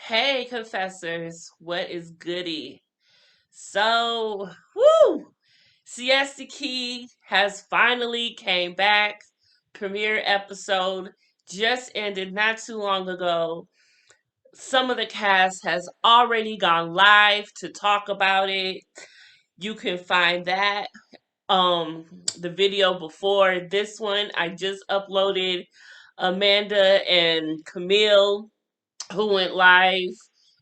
Hey, confessors, what is goody? So, woo! Siesta Key has finally came back. Premiere episode just ended not too long ago. Some of the cast has already gone live to talk about it. You can find that the video before this one. I just uploaded Amanda and Camille who went live,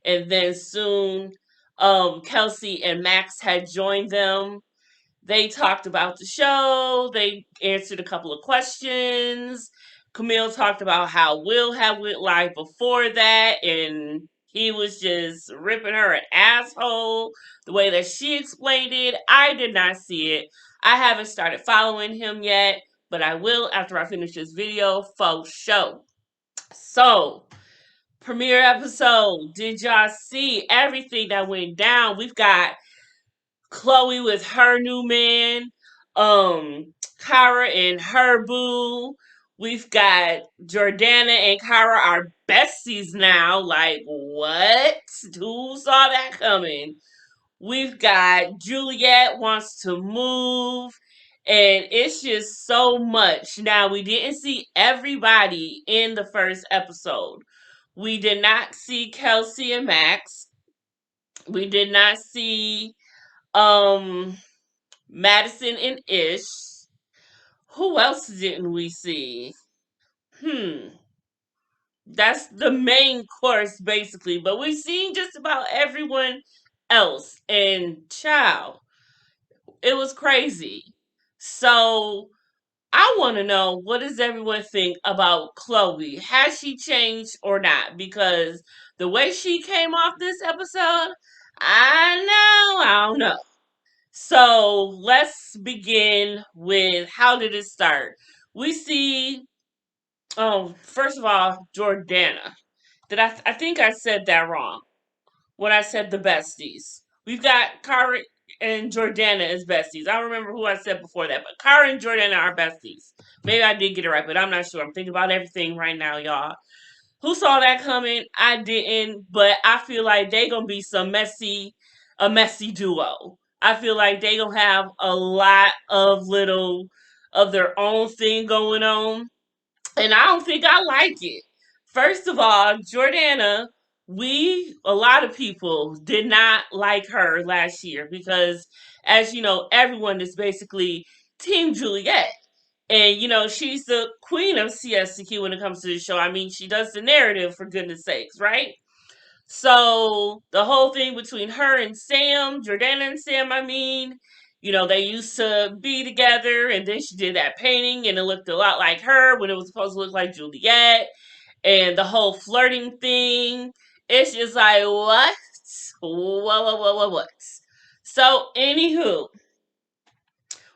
and then soon Kelsey and Max had joined them. They talked about the show. They answered a couple of questions. Camille talked about how Will had went live before that, and he was just ripping her an asshole the way that she explained it. I did not see it. I haven't started following him yet, but I will after I finish this video for show. So, premiere episode. Did y'all see everything that went down? We've got Chloe with her new man, Cara and her boo. We've got Jordana and Cara are besties now. Like, what? Who saw that coming? We've got Juliet wants to move. And it's just so much. Now, we didn't see everybody in the first episode. We did not see Kelsey and Max. We did not see um Madison and Ish. Who else didn't we see? Hmm. That's the main course basically, but we've seen just about everyone else. And child, it was crazy. So I want to know, what does everyone think about Chloe? Has she changed or not? Because the way she came off this episode, I don't know. So let's begin with, how did it start? We see, first of all, Jordana. I think I said that wrong when I said the besties. We've got Cara and Jordana as besties. I don't remember who I said before that, but Cara and Jordana are besties. Maybe I did get it right, but I'm not sure. I'm thinking about everything right now, y'all. Who saw that coming? I didn't, but I feel like they gonna be a messy duo. I feel like they gonna have a lot of little of their own thing going on, and I don't think I like it. First of all, Jordana, a lot of people did not like her last year because, as you know, everyone is basically Team Juliet. And, she's the queen of CSCQ when it comes to the show. I mean, she does the narrative, for goodness sakes, right? So the whole thing between her and Sam, Jordana and Sam, I mean, they used to be together, and then she did that painting and it looked a lot like her when it was supposed to look like Juliet, and the whole flirting thing. It's just like, what? What? So, anywho,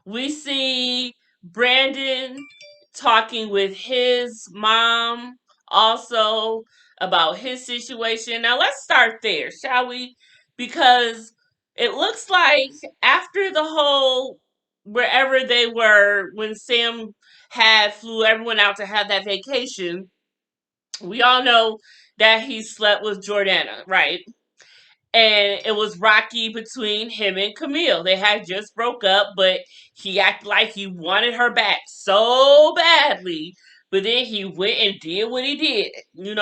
we see Brandon talking with his mom also about his situation. Now let's start there, shall we? Because it looks like after the whole, wherever they were when Sam had flew everyone out to have that vacation, we all know that he slept with Jordana, right? And it was rocky between him and Camille. They had just broke up, but he acted like he wanted her back so badly. But then he went and did what he did. He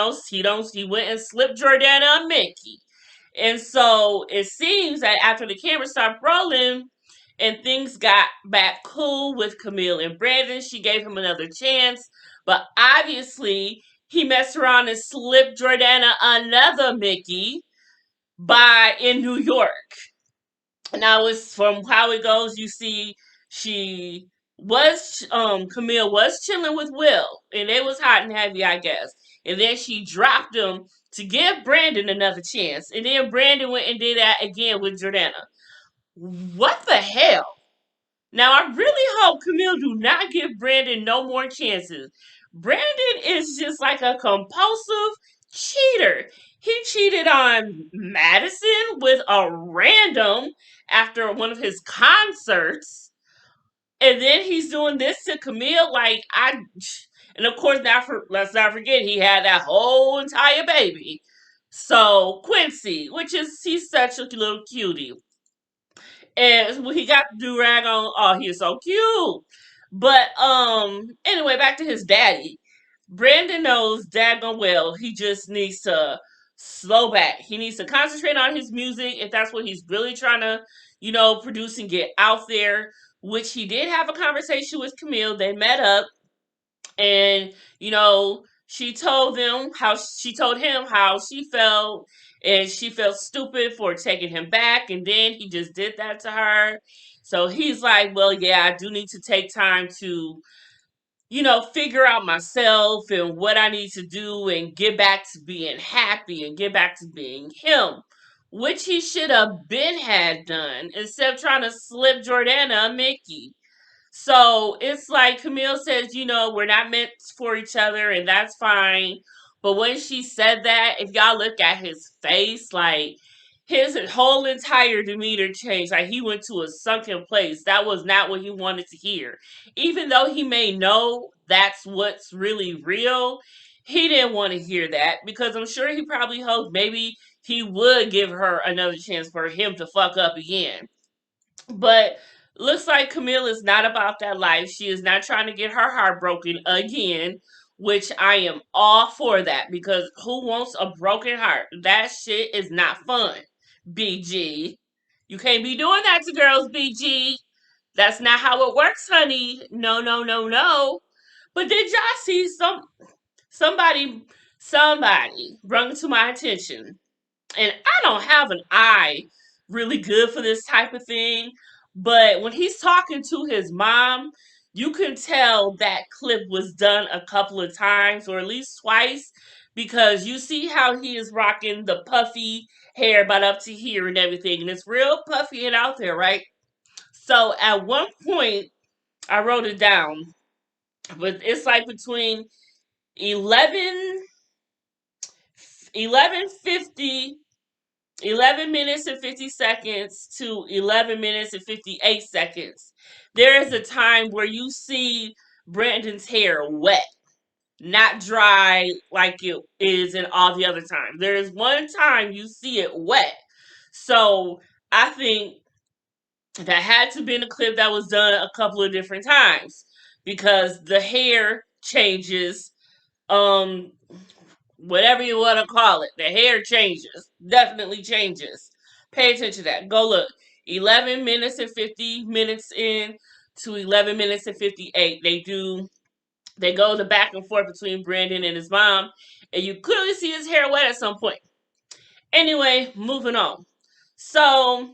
went and slipped Jordana a Mickey. And so it seems that after the camera stopped rolling and things got back cool with Camille and Brandon, she gave him another chance. But obviously, he messed around and slipped Jordana another Mickey by in New York. Now, it's from how it goes. You see, she was Camille was chilling with Will, and it was hot and heavy, I guess. And then she dropped him to give Brandon another chance, and then Brandon went and did that again with Jordana. What the hell? Now, I really hope Camille do not give Brandon no more chances. Brandon is just like a compulsive cheater. He cheated on Madison with a random after one of his concerts. And then he's doing this to Camille. And of course, let's not forget he had that whole entire baby. So Quincy, which is he's such a little cutie. And when he got the do rag on, oh, he is so cute. But anyway, back to his daddy. Brandon knows daggone well he just needs to slow back. He needs to concentrate on his music if that's what he's really trying to, produce and get out there. Which he did have a conversation with Camille. They met up and she told him how she felt, and she felt stupid for taking him back, and then he just did that to her. So he's like, well, yeah, I do need to take time to figure out myself and what I need to do and get back to being happy and get back to being him, which he should have been had done instead of trying to slip Jordana a Mickey. So it's like Camille says, we're not meant for each other, and that's fine. But when she said that, if y'all look at his face, like his whole entire demeanor changed. Like he went to a sunken place. That was not what he wanted to hear. Even though he may know that's what's really real, he didn't want to hear that because I'm sure he probably hoped maybe he would give her another chance for him to fuck up again. But looks like Camille is not about that life. She is not trying to get her heart broken again, which I am all for that because who wants a broken heart? That shit is not fun, BG. You can't be doing that to girls, BG. That's not how it works, honey. No, no, no, no. But did y'all see somebody somebody brought it to my attention, and I don't have an eye really good for this type of thing. But when he's talking to his mom, you can tell that clip was done a couple of times or at least twice because you see how he is rocking the puffy hair about up to here and everything, and it's real puffy and out there, right? So at one point, I wrote it down, but it's like between 11, 11:50 11 minutes and 50 seconds to 11 minutes and 58 seconds. There is a time where you see Brandon's hair wet, not dry like it is in all the other times. There is one time you see it wet. So I think that had to be in a clip that was done a couple of different times because the hair changes um whatever you want to call it. The hair changes. Definitely changes. Pay attention to that. Go look. 11 minutes and 50 minutes in to 11 minutes and 58. They go the back and forth between Brandon and his mom, and you clearly see his hair wet at some point. Anyway, moving on. So,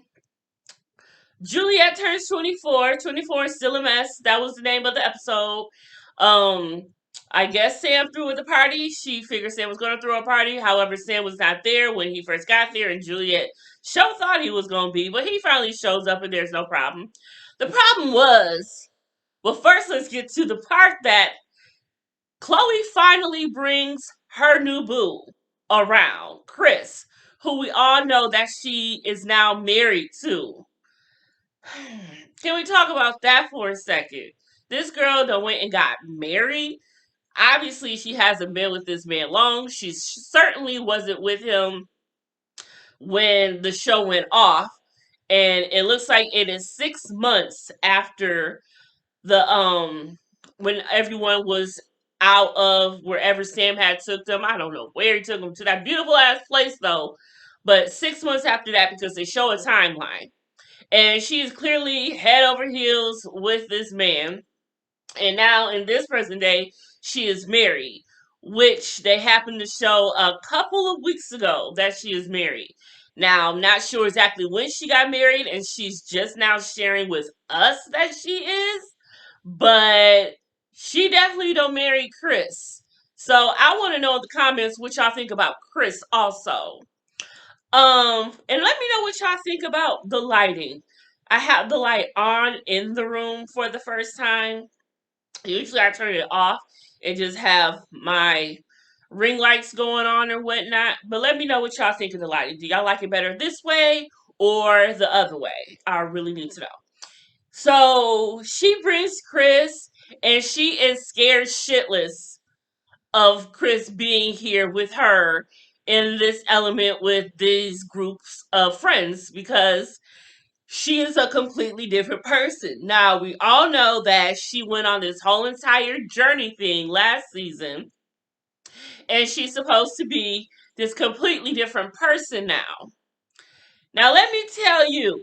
Juliet turns 24. 24 is still a mess. That was the name of the episode. Um, I guess Sam threw at the party. She figured Sam was going to throw a party. However, Sam was not there when he first got there, and Juliet sure thought he was going to be, but he finally shows up and there's no problem. The problem was, well, first let's get to the part that Chloe finally brings her new boo around, Chris, who we all know that she is now married to. Can we talk about that for a second? This girl done went and got married. Obviously, she hasn't been with this man long. She certainly wasn't with him when the show went off. And it looks like it is 6 months after the when everyone was out of wherever Sam had took them. I don't know where he took them to, that beautiful ass place though. But 6 months after that, because they show a timeline. And she is clearly head over heels with this man. And now in this present day, she is married, which they happened to show a couple of weeks ago that she is married. Now, I'm not sure exactly when she got married, and she's just now sharing with us that she is, but she definitely don't marry Chris. So I want to know in the comments what y'all think about Chris also. And let me know what y'all think about the lighting. I have the light on in the room for the first time. Usually I turn it off and just have my ring lights going on or whatnot. But let me know what y'all think of the lighting. Do y'all like it better this way or the other way? I really need to know. So she brings Chris and she is scared shitless of Chris being here with her in this element with these groups of friends because she is a completely different person. Now, we all know that she went on this whole entire journey thing last season, and she's supposed to be this completely different person now. Now, let me tell you,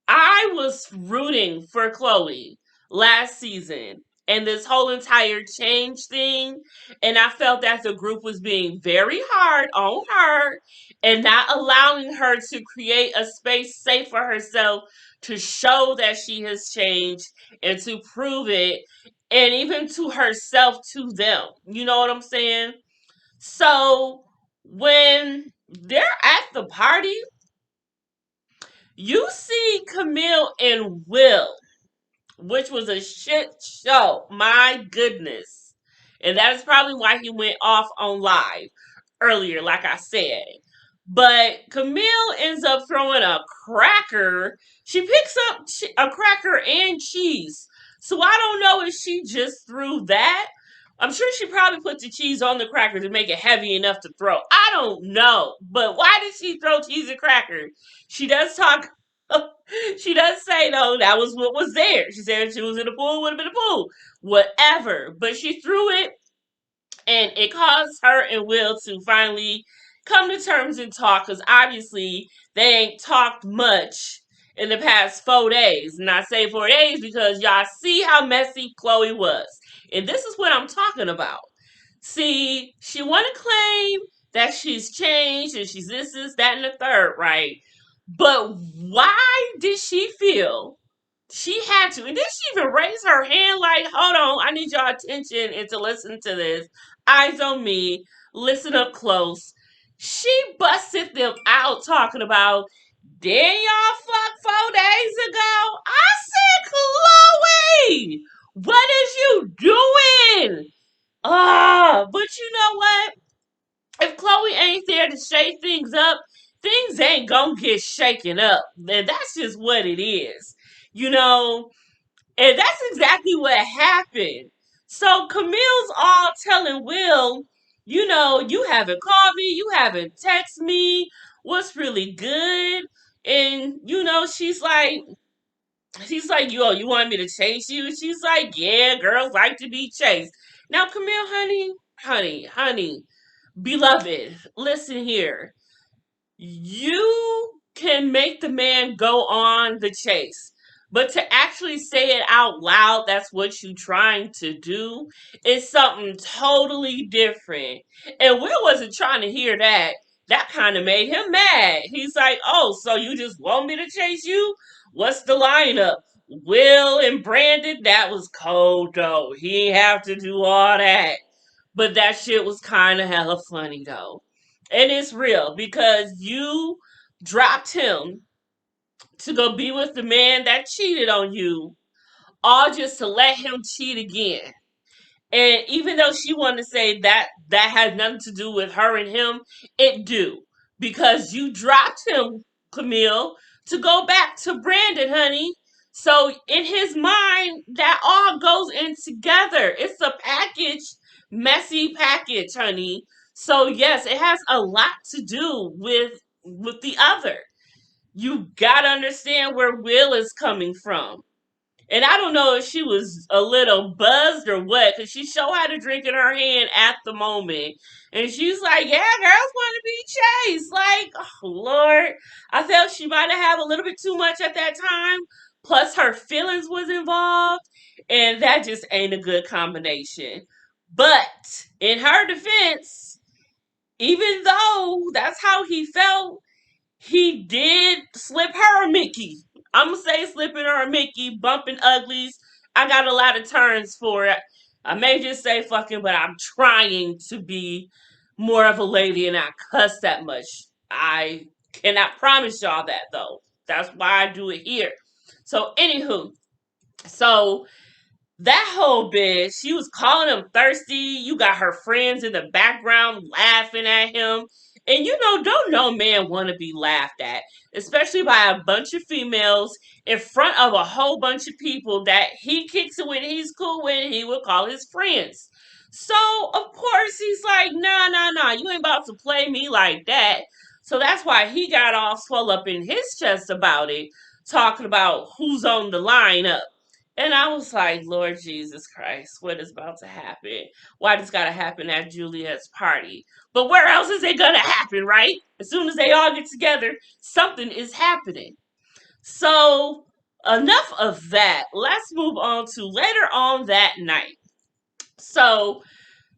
I was rooting for Chloe last season and this whole entire change thing. And I felt that the group was being very hard on her and not allowing her to create a space safe for herself to show that she has changed and to prove it. And even to herself, to them. You know what I'm saying? So when they're at the party, you see Camille and Will, which was a shit show. My goodness. And that is probably why he went off on live earlier, like I said. But Camille ends up throwing a cracker. She picks up a cracker and cheese. So I don't know if she just threw that. I'm sure she probably put the cheese on the cracker to make it heavy enough to throw. I don't know. But why did she throw cheese and cracker? She does talk. She does say, though, that was what was there. She said if she was in the pool, it would have been a pool. Whatever. But she threw it and it caused her and Will to finally come to terms and talk because obviously they ain't talked much in the past 4 days. And I say 4 days because y'all see how messy Chloe was. And this is what I'm talking about. See, she want to claim that she's changed and she's this, that, and the third, right? But why did she feel she had to? And then she even raised her hand like, hold on, I need your attention and to listen to this. Eyes on me. Listen up close. She busted them out talking about, did y'all fuck 4 days ago? I said, Chloe, what is you doing? But you know what? If Chloe ain't there to shake things up, things ain't gonna get shaken up. And that's just what it is. You know, and that's exactly what happened. So Camille's all telling Will, you haven't called me, you haven't texted me, what's really good? And she's like, you want me to chase you? She's like, yeah, girls like to be chased. Now, Camille, honey, beloved, listen here. You can make the man go on the chase. But to actually say it out loud, that's what you're trying to do, is something totally different. And Will wasn't trying to hear that. That kind of made him mad. He's like, oh, so you just want me to chase you? What's the lineup? Will and Brandon, that was cold though. He ain't have to do all that. But that shit was kind of hella funny though. And it's real because you dropped him to go be with the man that cheated on you, all just to let him cheat again. And even though she wanted to say that that had nothing to do with her and him, it do. Because you dropped him, Camille, to go back to Brandon, honey. So in his mind, that all goes in together. It's a package, messy package, honey. So yes, it has a lot to do with the other. You gotta understand where Will is coming from. And I don't know if she was a little buzzed or what, because she showed how to drink in her hand at the moment. And she's like, yeah, girls want to be chased. Like, oh, Lord. I felt she might have had a little bit too much at that time. Plus, her feelings was involved. And that just ain't a good combination. But in her defense, even though that's how he felt, he did slip her a Mickey. I'm gonna say slipping her a Mickey, bumping uglies. I got a lot of turns for it. I may just say fucking, but I'm trying to be more of a lady and not cuss that much. I cannot promise y'all that though. That's why I do it here. So, anywho, so that whole bitch, she was calling him thirsty. You got her friends in the background laughing at him. And don't no man want to be laughed at, especially by a bunch of females in front of a whole bunch of people that he kicks it with, he's cool with, he would call his friends. So, of course, he's like, nah, nah, nah, you ain't about to play me like that. So that's why he got all swell up in his chest about it, talking about who's on the lineup. And I was like, Lord Jesus Christ, what is about to happen? Why does gotta happen at Juliet's party? But where else is it gonna happen, right? As soon as they all get together, something is happening. So, enough of that. Let's move on to later on that night. So,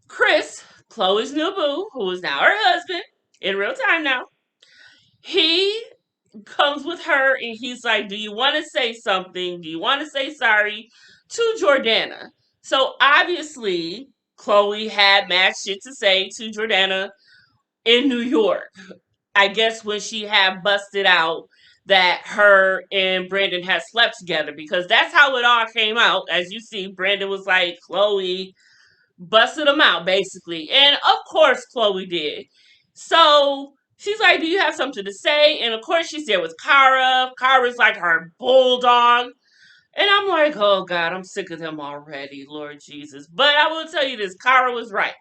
Chris, Chloe's new boo, who is now her husband in real time now, he comes with her and he's like, do you want to say something? Do you want to say sorry to Jordana? So obviously, Chloe had mad shit to say to Jordana in New York. I guess when she had busted out that her and Brandon had slept together, because that's how it all came out. As you see, Brandon was like, Chloe busted them out basically. And of course Chloe did. So she's like, do you have something to say? And of course she's there with Cara. Cara's like her bulldog. And I'm like, oh God, I'm sick of them already, Lord Jesus. But I will tell you this, Cara was right.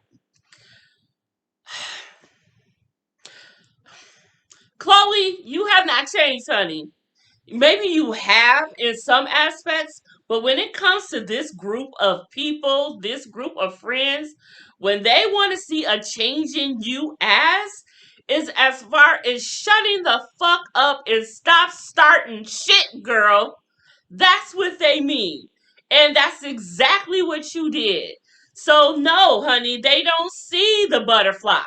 Chloe, you have not changed, honey. Maybe you have in some aspects, but when it comes to this group of people, this group of friends, when they want to see a change in you is as far as shutting the fuck up and stop starting shit, girl. That's what they mean. And that's exactly what you did. So, no, honey, they don't see the butterfly.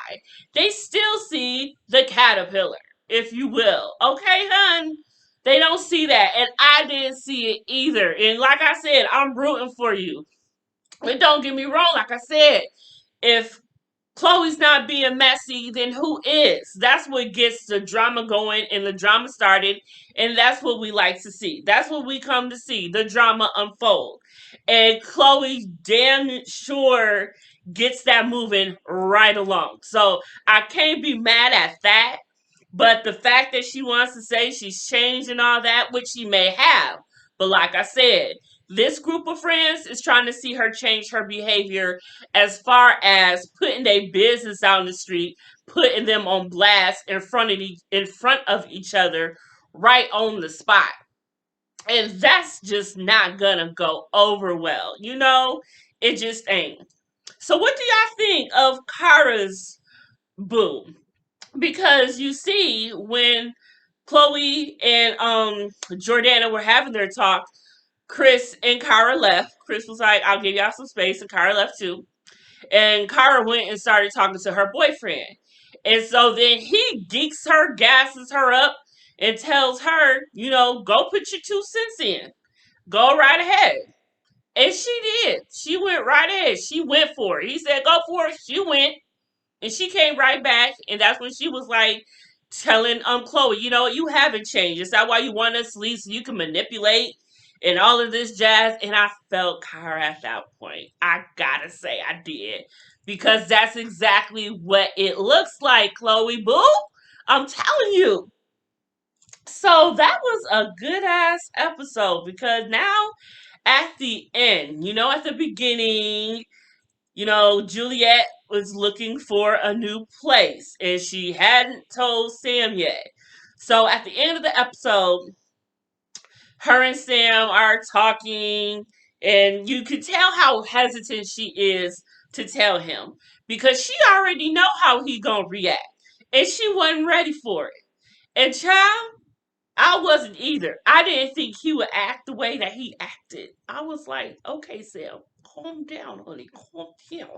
They still see the caterpillar, if you will. Okay, hun? They don't see that. And I didn't see it either. And like I said, I'm rooting for you. And don't get me wrong, like I said, if Chloe's not being messy, then who is? That's what gets the drama going and the drama started. And that's what we like to see. That's what we come to see, the drama unfold. And Chloe damn sure gets that moving right along. So I can't be mad at that. But the fact that she wants to say she's changed and all that, which she may have, but like I said, this group of friends is trying to see her change her behavior as far as putting their business out in the street, putting them on blast in front of each other, right on the spot. And that's just not gonna go over well. It just ain't. So what do y'all think of Kara's boo? Because you see, when Chloe and Jordana were having their talk, Chris and Cara left. Chris was like, I'll give y'all some space, and Cara left too. And Cara went and started talking to her boyfriend. And so then he geeks her, gasses her up, and tells her, go put your 2 cents in. Go right ahead. And she did. She went right ahead. She went for it. He said, go for it. She went. And she came right back, and that's when she was like telling Chloe, you haven't changed. Is that why you want us to leave so you can manipulate and all of this jazz? And I felt Cara at that point. I gotta say I did. Because that's exactly what it looks like, Chloe Boo. I'm telling you. So that was a good ass episode because now at the end, at the beginning, Juliet was looking for a new place and she hadn't told Sam yet. So at the end of the episode, her and Sam are talking and you can tell how hesitant she is to tell him because she already know how he gonna react and she wasn't ready for it. And child, I wasn't either. I didn't think he would act the way that he acted. I was like, okay, Sam, calm down, honey, calm down.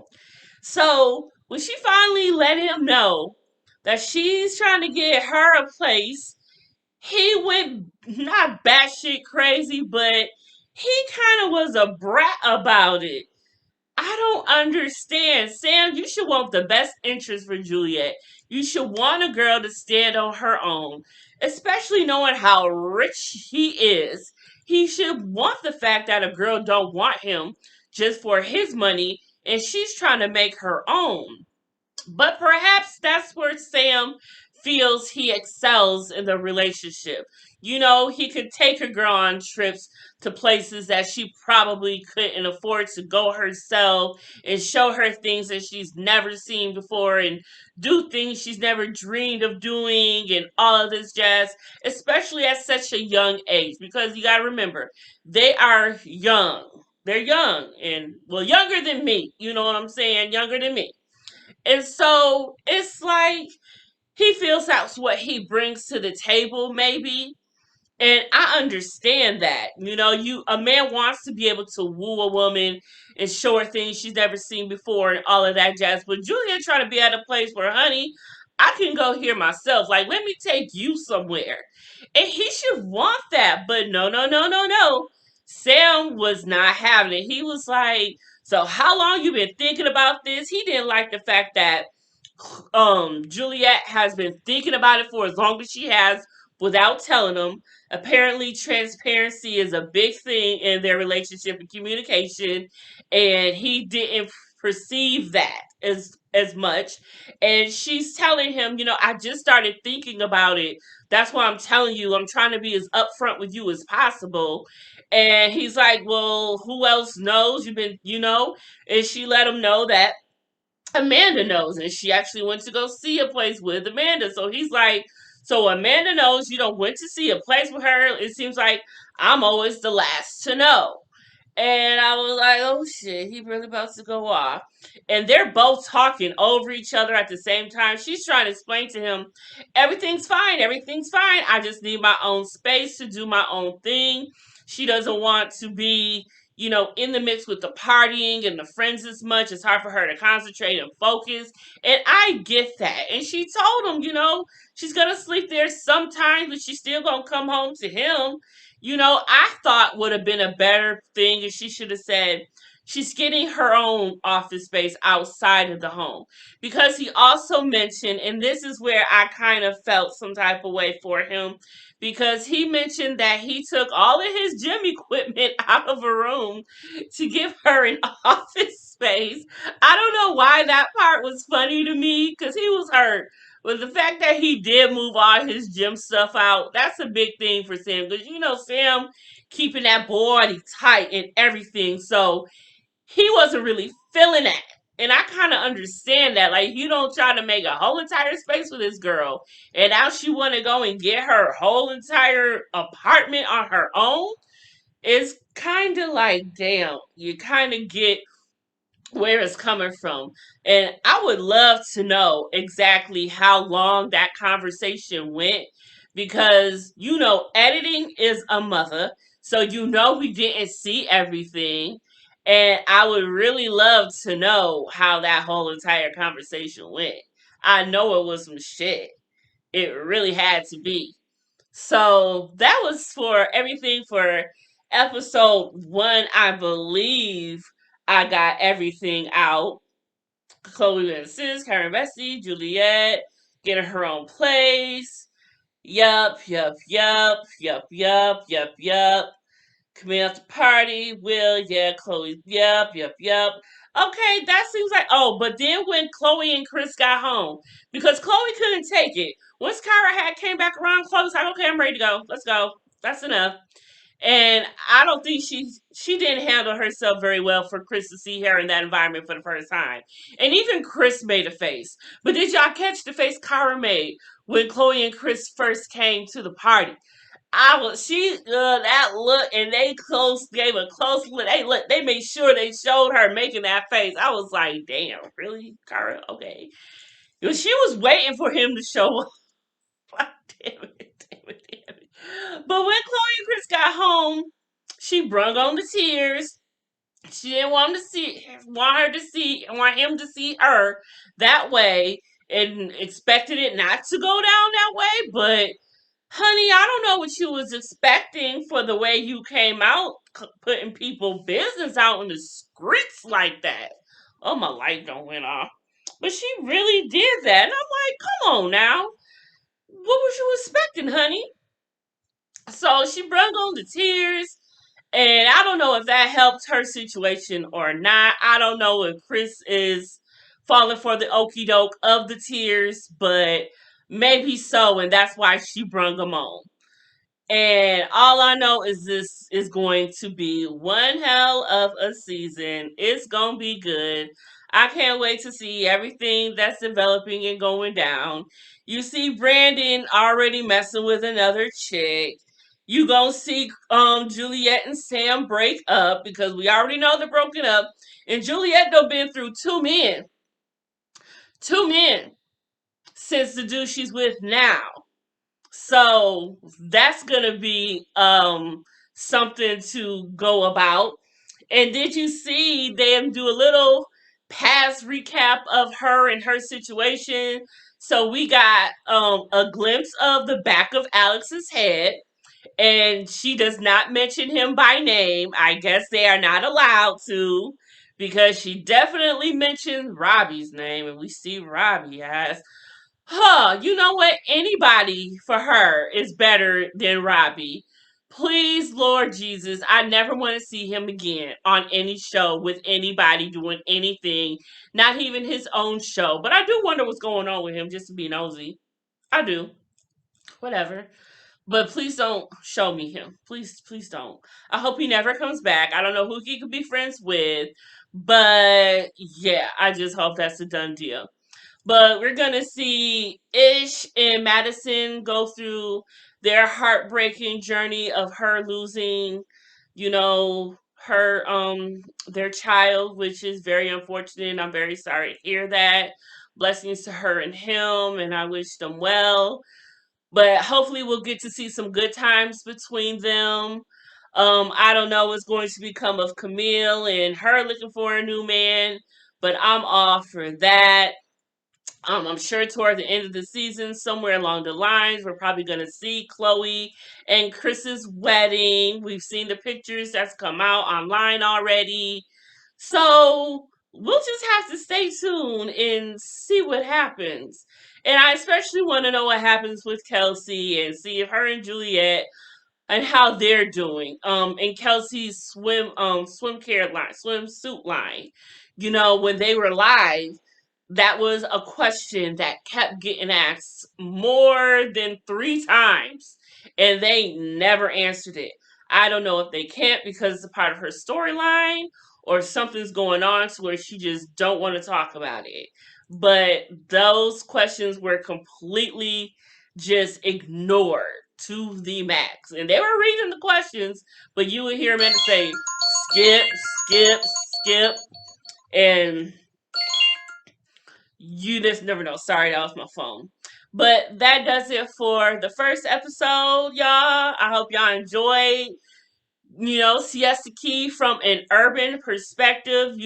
So when she finally let him know that she's trying to get her a place, he went not batshit crazy, but he kind of was a brat about it. I don't understand. Sam, you should want the best interest for Juliet. You should want a girl to stand on her own, especially knowing how rich he is. He should want the fact that a girl don't want him just for his money and she's trying to make her own. But perhaps that's where Sam feels he excels in the relationship. You know, he could take a girl on trips to places that she probably couldn't afford to go herself and show her things that she's never seen before and do things she's never dreamed of doing and all of this jazz, especially at such a young age. Because you got to remember, they are young. They're young and, well, younger than me. You know what I'm saying? Younger than me. And so it's like he feels that's what he brings to the table, maybe. And I understand that. You know, a man wants to be able to woo a woman and show her things she's never seen before and all of that jazz. But Juliet trying to be at a place where, honey, I can go here myself. Like, let me take you somewhere. And he should want that. But no, no, no, no, no. Sam was not having it. He was like, so how long you been thinking about this? He didn't like the fact that Juliet has been thinking about it for as long as she has without telling him. Apparently, transparency is a big thing in their relationship and communication, and he didn't perceive that as much. And she's telling him, you know, I just started thinking about it. That's why I'm telling you. I'm trying to be as upfront with you as possible. And he's like, well, who else knows? You've been, you know, and she let him know that Amanda knows, and she actually went to go see a place with Amanda. So he's like, so Amanda knows you don't went to see a place with her. It seems like I'm always the last to know. And I was like, oh shit, he really about to go off. And they're both talking over each other at the same time. She's trying to explain to him, everything's fine, everything's fine. I just need my own space to do my own thing. She doesn't want to be, you know, in the mix with the partying and the friends as much. It's hard for her to concentrate and focus. And I get that. And she told him, you know, she's gonna sleep there sometimes, but she's still gonna come home to him. You know, I thought would have been a better thing if she should have said she's getting her own office space outside of the home. Because he also mentioned, and this is where I kind of felt some type of way for him, because he mentioned that he took all of his gym equipment out of a room to give her an office space. I don't know why that part was funny to me because he was hurt. But the fact that he did move all his gym stuff out, that's a big thing for Sam. Because, you know, Sam keeping that body tight and everything. So he wasn't really feeling that. And I kind of understand that. Like, you don't try to make a whole entire space for this girl. And now she want to go and get her whole entire apartment on her own. It's kind of like, damn, you kind of get where it's coming from. And I would love to know exactly how long that conversation went because, you know, editing is a mother. So, you know, we didn't see everything. And I would really love to know how that whole entire conversation went. I know it was some shit. It really had to be. So that was for everything for episode one. I believe I got everything out. Chloe and Sis, Cara and Bestie, Juliet, getting her own place. Yup, yup, yup, yup, yup, yup, yup. Coming out to party, Will, yeah, Chloe, yep, yep, yep. Okay, that seems like, oh, but then when Chloe and Chris got home, because Chloe couldn't take it. Once Cara had came back around, Chloe was like, okay, I'm ready to go. Let's go. That's enough. And I don't think she didn't handle herself very well for Chris to see her in that environment for the first time. And even Chris made a face. But did y'all catch the face Cara made when Chloe and Chris first came to the party? I was that look, and they close gave a close look. They made sure they showed her making that face. I was like, damn, really, Cara? Okay, she was waiting for him to show up. Damn it, damn it, damn it. But when Chloe and Chris got home, she brung on the tears. She didn't want him to see her that way, and expected it not to go down that way, but honey, I don't know what you was expecting for the way you came out, putting people business out in the streets like that. Oh, my light don't went off. But she really did that. And I'm like, come on now. What was you expecting, honey? So she brought on the tears. And I don't know if that helped her situation or not. I don't know if Chris is falling for the okey doke of the tears, but Maybe so, and that's why she brung him on. And all I know is this is going to be one hell of a season. It's going to be good. I can't wait to see everything that's developing and going down. You see Brandon already messing with another chick. You gonna see Juliet and Sam break up because we already know they're broken up. And Juliet done been through two men since the dude she's with now. So that's gonna be something to go about. And did you see them do a little past recap of her and her situation? So we got a glimpse of the back of Alex's head, and she does not mention him by name. I guess they are not allowed to, because she definitely mentions Robbie's name, and we see Robbie as, you know what? Anybody for her is better than Robbie. Please, Lord Jesus, I never want to see him again on any show with anybody doing anything, not even his own show. But I do wonder what's going on with him, just to be nosy. I do. Whatever. But please don't show me him. Please, please don't. I hope he never comes back. I don't know who he could be friends with. But yeah, I just hope that's a done deal. But we're gonna see Ish and Madison go through their heartbreaking journey of her losing, her their child, which is very unfortunate. And I'm very sorry to hear that. Blessings to her and him, and I wish them well. But hopefully we'll get to see some good times between them. I don't know what's going to become of Camille and her looking for a new man, but I'm all for that. I'm sure toward the end of the season, somewhere along the lines, we're probably going to see Chloe and Chris's wedding. We've seen the pictures that's come out online already. So we'll just have to stay tuned and see what happens. And I especially want to know what happens with Kelsey and see if her and Juliet and how they're doing. In Kelsey's swimsuit line. When they were live, that was a question that kept getting asked more than 3 times, and they never answered it. I don't know if they can't because it's a part of her storyline, or something's going on to where she just don't want to talk about it. But those questions were completely just ignored to the max. And they were reading the questions, but you would hear them say, skip, skip, skip. And you just never know. Sorry, that was my phone. But that does it for the first episode, y'all. I hope y'all enjoyed, Siesta Key from an urban perspective.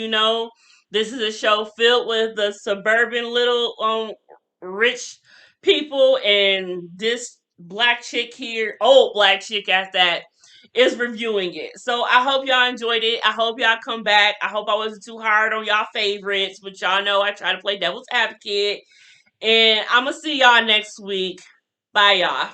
This is a show filled with the suburban little rich people, and this black chick here, old black chick at that, is reviewing it. So I hope y'all enjoyed it. I hope y'all come back. I hope I wasn't too hard on y'all favorites, but y'all know I try to play devil's advocate. And I'm gonna see y'all next week. Bye, y'all.